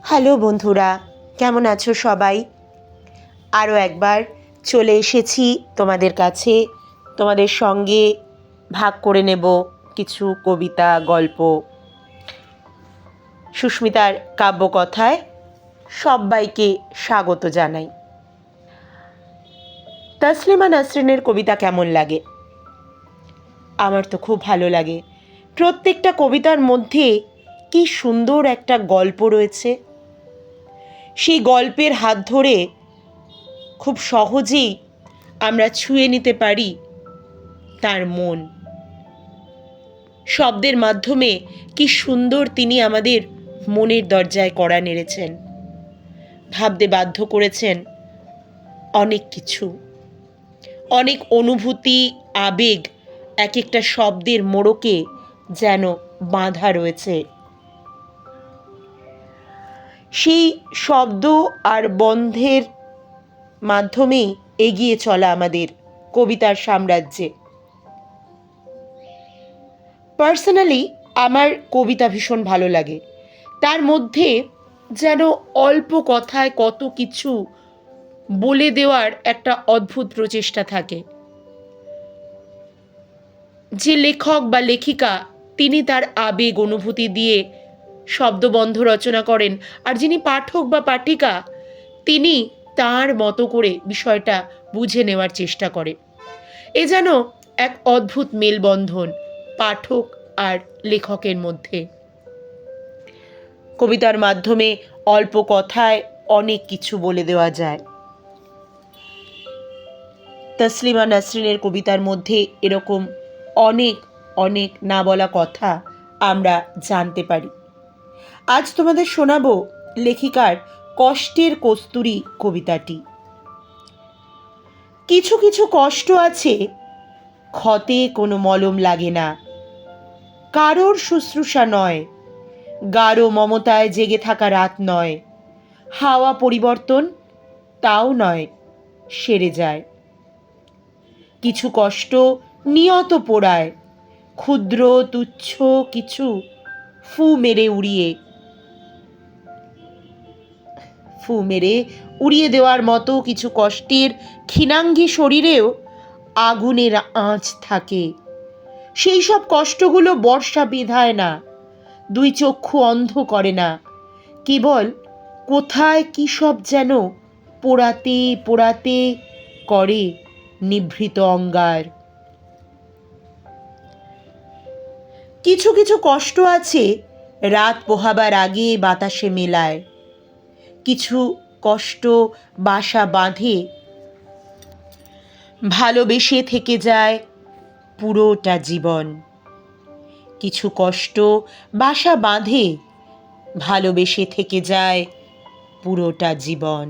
Hello বন্ধুরা, কেমন আছো সবাই? আরও একবার চলে এসেছি তোমাদের কাছে, তোমাদের সঙ্গে ভাগ করে নেব কিছু কবিতা, গল্প। সুস্মিতার কাব্যকথায় সবাইকে স্বাগত জানাই। তসলিমা নাসরিনের কবিতা কেমন লাগে? আমার তো খুব ভালো লাগে। প্রত্যেকটা কবিতার মধ্যে কি সুন্দর একটা গল্প রয়েছে। সেই গল্পের হাত ধরে খুব সহজেই আমরা ছুঁয়ে নিতে পারি তার মন। শব্দের মাধ্যমে কি সুন্দর তিনি আমাদের মনের দরজায় কড়া নেড়েছেন, ভাবতে বাধ্য করেছেন অনেক কিছু, অনেক অনুভূতি, আবেগ এক একটা শব্দের মোড়কে যেন বাঁধা রয়েছে। সেই শব্দ আর বন্ধের মাধ্যমেই এগিয়ে চলা আমাদের কবিতার সাম্রাজ্যে। পার্সোনালি আমার কবিতা ভীষণ ভালো লাগে। তার মধ্যে যেন অল্প কথায় কত কিছু বলে দেওয়ার একটা অদ্ভুত প্রচেষ্টা থাকে। যে লেখক বা লেখিকা তিনি তার আবেগ অনুভূতি দিয়ে শব্দবন্ধ রচনা করেন, আর যিনি পাঠক বা পাঠিকা তিনি তার মতো করে বিষয়টা বুঝে নেওয়ার চেষ্টা করে। এ যেন এক অদ্ভুত মেলবন্ধন পাঠক আর লেখকের মধ্যে। কবিতার মাধ্যমে অল্প কথায় অনেক কিছু বলে দেওয়া যায়। তসলিমা নাসরিনের কবিতার মধ্যে এরকম অনেক অনেক না বলা কথা আমরা জানতে পারি। আজ তোমাদের শোনাবো লেখিকার কষ্টের কস্তুরী কবিতাটি। কিছু কিছু কষ্ট আছে, ক্ষতে কোনো মলম লাগে না, কারোর শুশ্রূষা নয়, গাঢ় মমতায় জেগে থাকা রাত নয়, হাওয়া পরিবর্তন তাও নয়, সেরে যায়। কিছু কষ্ট নিয়ত পোড়ায়, ক্ষুদ্র তুচ্ছ কিছু ফু মেরে উড়িয়ে দেওয়ার মতো কিছু কষ্টের ক্ষীণাঙ্গী শরীরেও আগুনের আঁচ থাকে। সেই সব কষ্টগুলো বর্ষা বিধায় না, দুই চক্ষু অন্ধ করে না, কেবল কোথায় কী সব যেন পোড়াতে পোড়াতে করে নিভৃত অঙ্গার। কিছু কিছু কষ্ট আছে রাত পোহাবার আগে বাতাসে মেলায়, কিছু কষ্ট বাসা বাঁধে ভালোবেসে থেকে যায় পুরোটা জীবন। কিছু কষ্ট বাসা বাঁধে ভালোবেসে থেকে যায় পুরোটা জীবন।